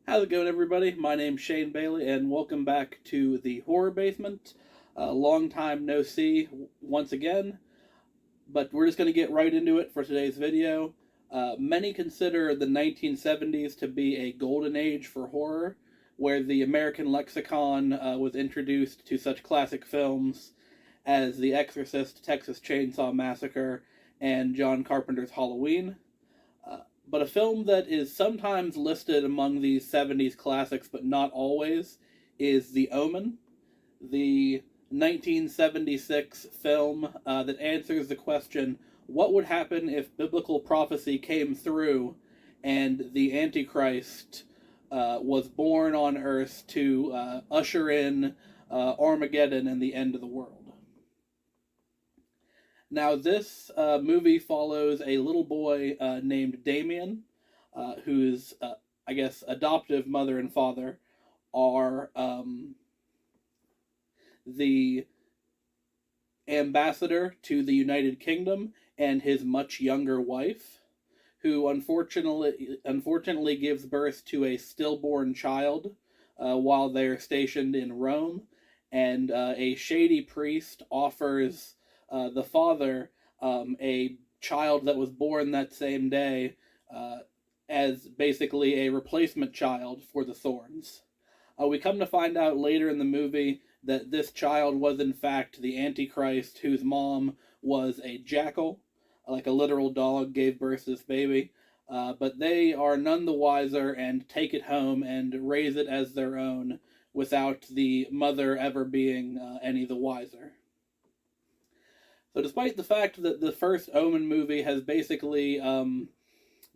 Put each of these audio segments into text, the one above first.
How's it going, everybody? My name's Shane Bailey, and welcome back to the Horror Basement. Long time no see once again, but we're just going to get right into it for today's video. Many consider the 1970s to be a golden age for horror, where the American lexicon was introduced to such classic films as The Exorcist, Texas Chainsaw Massacre, and John Carpenter's Halloween. But a film that is sometimes listed among these 70s classics, but not always, is The Omen, the 1976 film that answers the question, what would happen if biblical prophecy came through and the Antichrist was born on Earth to usher in Armageddon and the end of the world? Now, this movie follows a little boy named Damien, whose, I guess, adoptive mother and father are the ambassador to the United Kingdom and his much younger wife, who unfortunately gives birth to a stillborn child while they're stationed in Rome, and a shady priest offers the father a child that was born that same day as basically a replacement child for the Thorns. We come to find out later in the movie that this child was in fact the Antichrist, whose mom was a jackal, like a literal dog, gave birth to this baby. But they are none the wiser and take it home and raise it as their own without the mother ever being any the wiser. So despite the fact that the first Omen movie has basically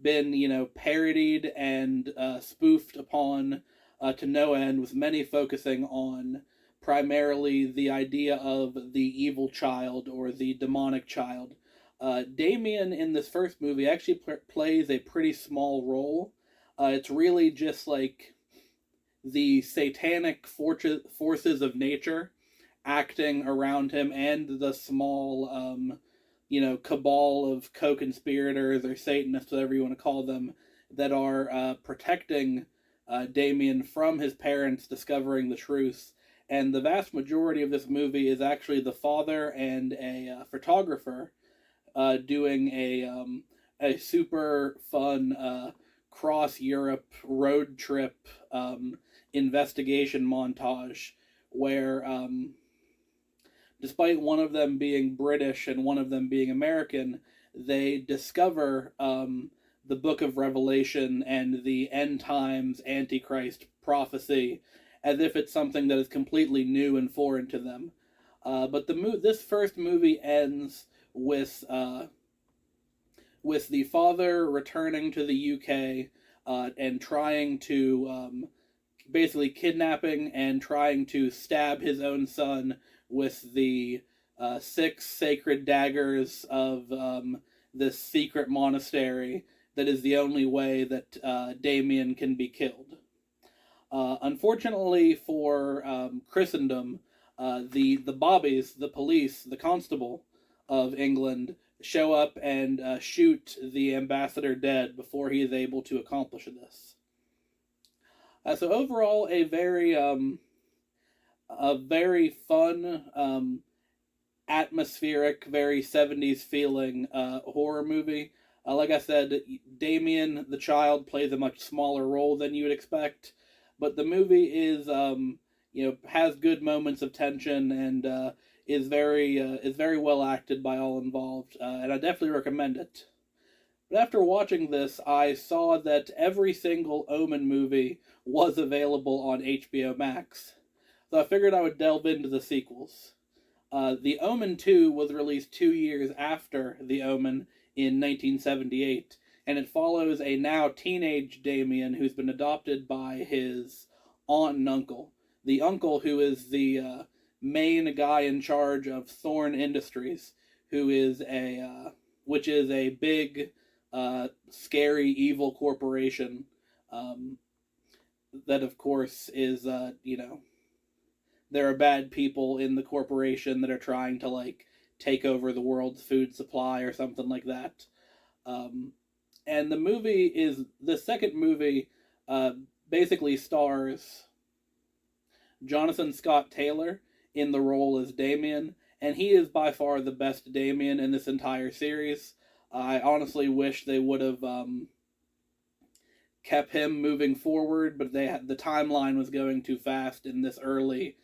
been, parodied and spoofed upon to no end, with many focusing on primarily the idea of the evil child or the demonic child, Damien in this first movie actually plays a pretty small role. It's really just like the satanic forces of nature acting around him, and the small, cabal of co-conspirators or Satanists, whatever you want to call them, that are protecting Damien from his parents discovering the truth. And the vast majority of this movie is actually the father and a photographer doing a super fun cross-Europe road trip investigation montage where despite one of them being British and one of them being American, they discover the Book of Revelation and the end times Antichrist prophecy as if it's something that is completely new and foreign to them. But this first movie ends with the father returning to the UK and trying to basically kidnapping and trying to stab his own son with the 6 sacred daggers of this secret monastery that is the only way that Damien can be killed. Unfortunately for Christendom, the bobbies, the police, the constable of England show up and shoot the ambassador dead before he is able to accomplish this. So overall, a very fun, atmospheric, very 70s feeling horror movie. Like I said, Damien, the child, plays a much smaller role than you would expect, but the movie is, has good moments of tension and is very well acted by all involved, and I definitely recommend it. But after watching this, I saw that every single Omen movie was available on HBO Max, so I figured I would delve into the sequels. The Omen 2 was released 2 years after The Omen in 1978, and it follows a now teenage Damien who's been adopted by his aunt and uncle. The uncle, who is the main guy in charge of Thorn Industries, which is a big, scary, evil corporation that, of course, is, there are bad people in the corporation that are trying to, take over the world's food supply or something like that. And the second movie basically stars Jonathan Scott Taylor in the role as Damien, and he is by far the best Damien in this entire series. I honestly wish they would have kept him moving forward, but the timeline was going too fast in this early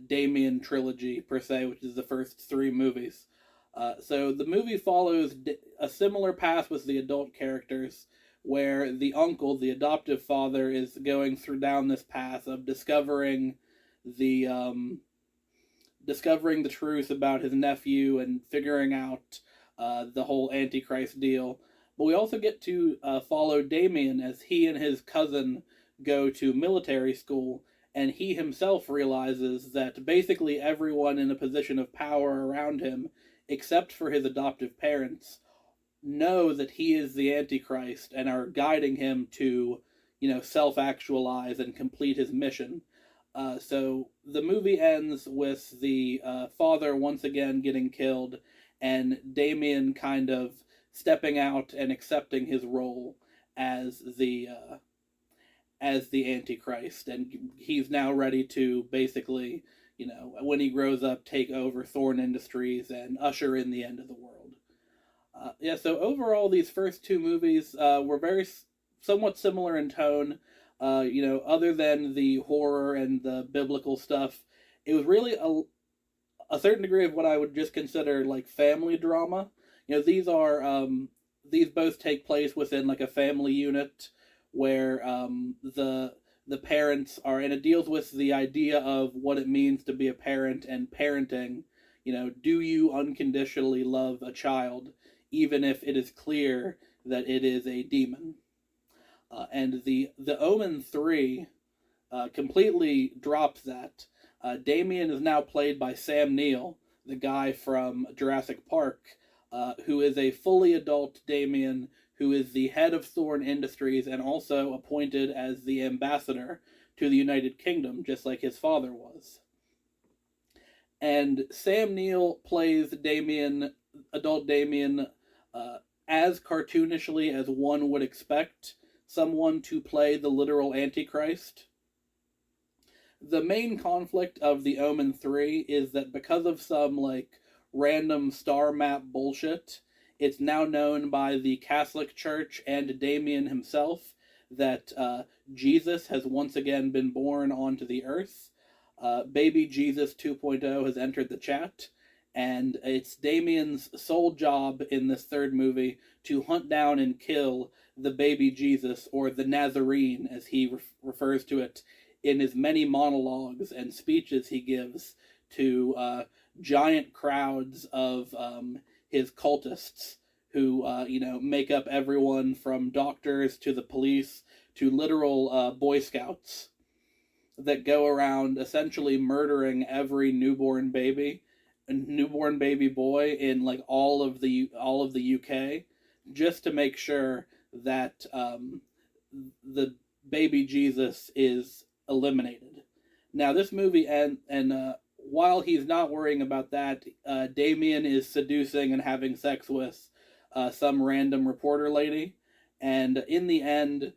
Damien trilogy, per se, which is the first three movies. So the movie follows a similar path with the adult characters, where the uncle, the adoptive father, is going through down this path of discovering the truth about his nephew and figuring out the whole Antichrist deal. But we also get to follow Damien as he and his cousin go to military school, and he himself realizes that basically everyone in a position of power around him, except for his adoptive parents, know that he is the Antichrist and are guiding him to, self-actualize and complete his mission. So the movie ends with the father once again getting killed, and Damien kind of stepping out and accepting his role as the Antichrist, and he's now ready to basically, when he grows up, take over Thorn Industries and usher in the end of the world. So overall, these first two movies were somewhat similar in tone. Other than the horror and the biblical stuff, it was really a certain degree of what I would just consider like family drama. These both take place within like a family unit where the parents are, and it deals with the idea of what it means to be a parent and parenting. Do you unconditionally love a child, even if it is clear that it is a demon? And the Omen 3 completely drops that. Damien is now played by Sam Neill, the guy from Jurassic Park, who is a fully adult Damien, who is the head of Thorn Industries and also appointed as the ambassador to the United Kingdom, just like his father was. And Sam Neill plays Damien, adult Damien, as cartoonishly as one would expect someone to play the literal Antichrist. The main conflict of the Omen 3 is that because of some, random star map bullshit, it's now known by the Catholic Church and Damien himself that Jesus has once again been born onto the earth. Baby Jesus 2.0 has entered the chat, and it's Damien's sole job in this third movie to hunt down and kill the baby Jesus, or the Nazarene, as he refers to it in his many monologues and speeches he gives to giant crowds of his cultists who, make up everyone from doctors to the police to literal Boy Scouts that go around essentially murdering every newborn baby boy in all of the UK, just to make sure that the baby Jesus is eliminated. Now this movie and while he's not worrying about that, Damien is seducing and having sex with some random reporter lady, and in the end,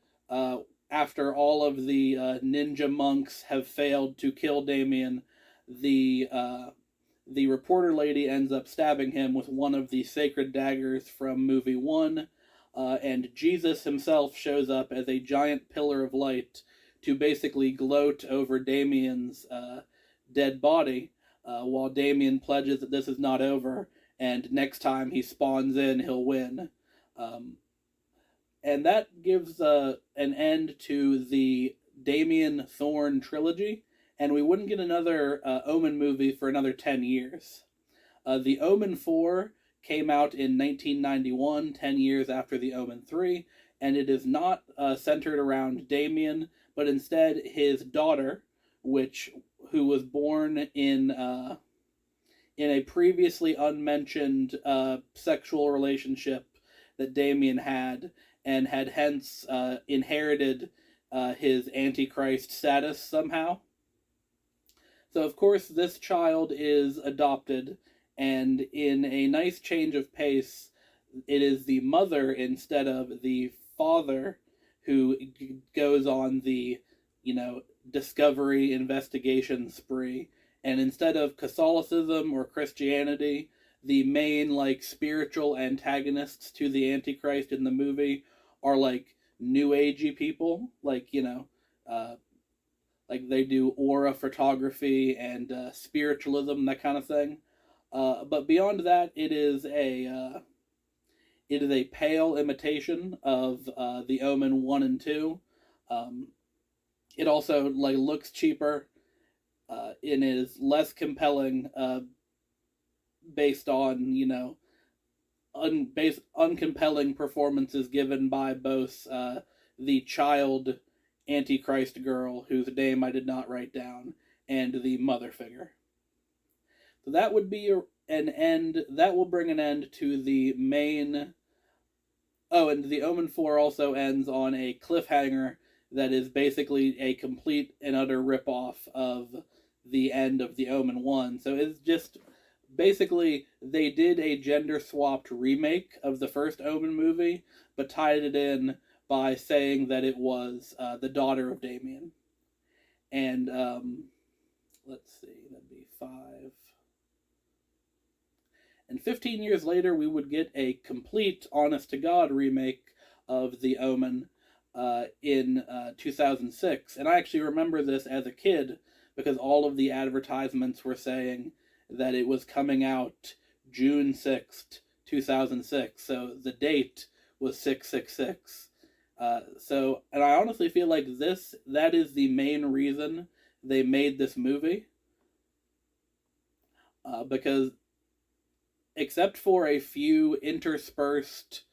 after all of the ninja monks have failed to kill Damien, the reporter lady ends up stabbing him with one of the sacred daggers from movie 1, and Jesus himself shows up as a giant pillar of light to basically gloat over Damien's dead body, while Damien pledges that this is not over, and next time he spawns in, he'll win. And that gives an end to the Damien Thorn trilogy, and we wouldn't get another Omen movie for another 10 years. The Omen 4 came out in 1991, 10 years after the Omen 3, and it is not centered around Damien, but instead his daughter, who was born in a previously unmentioned sexual relationship that Damien had, and had hence inherited his Antichrist status somehow. So, of course, this child is adopted, and in a nice change of pace, it is the mother instead of the father who goes on the, discovery investigation spree. And instead of Catholicism or Christianity, the main, spiritual antagonists to the Antichrist in the movie are, new agey people. They do aura photography and spiritualism, that kind of thing. But beyond that, it is a pale imitation of the Omen 1 and 2. It also looks cheaper and is less compelling based on, uncompelling performances given by both the child Antichrist girl, whose name I did not write down, and the mother figure. So that would be that will bring an end to the main. Oh, and the Omen 4 also ends on a cliffhanger that is basically a complete and utter ripoff of the end of the Omen 1. So it's just basically they did a gender-swapped remake of the first Omen movie, but tied it in by saying that it was the daughter of Damien. And, let's see, that'd be 5. And 15 years later, we would get a complete, honest-to-God remake of The Omen in 2006. And I actually remember this as a kid because all of the advertisements were saying that it was coming out June 6th, 2006. So the date was 666. And I honestly feel like that is the main reason they made this movie. Because except for a few interspersed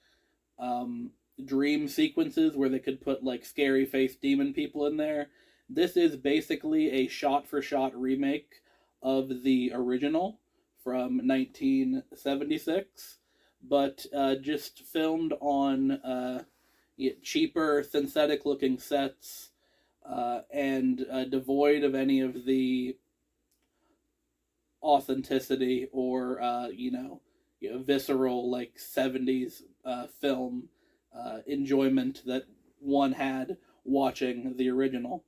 dream sequences where they could put scary faced demon people in there, this is basically a shot-for-shot remake of the original from 1976, but just filmed on cheaper synthetic-looking sets and devoid of any of the authenticity or visceral 70s film enjoyment that one had watching the original.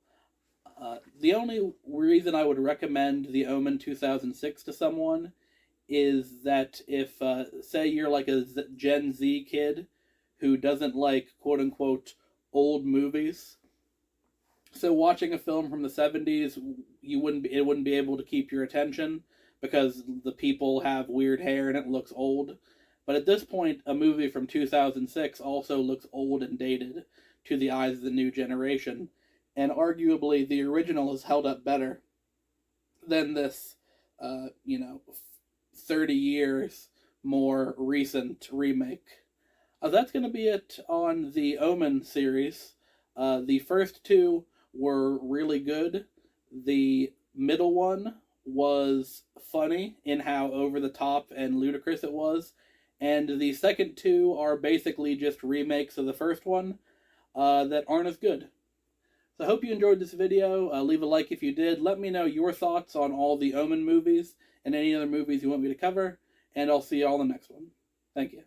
The only reason I would recommend The Omen 2006 to someone is that if say you're a Gen Z kid who doesn't like quote-unquote old movies, so watching a film from the 70s, it wouldn't be able to keep your attention because the people have weird hair and it looks old. But at this point, a movie from 2006 also looks old and dated to the eyes of the new generation, and arguably the original is held up better than this 30 years more recent remake. That's going to be it on the Omen series. The first two were really good. The middle one was funny in how over the top and ludicrous it was. And the second two are basically just remakes of the first one that aren't as good. So I hope you enjoyed this video. Leave a like if you did. Let me know your thoughts on all the Omen movies and any other movies you want me to cover. And I'll see you all in the next one. Thank you.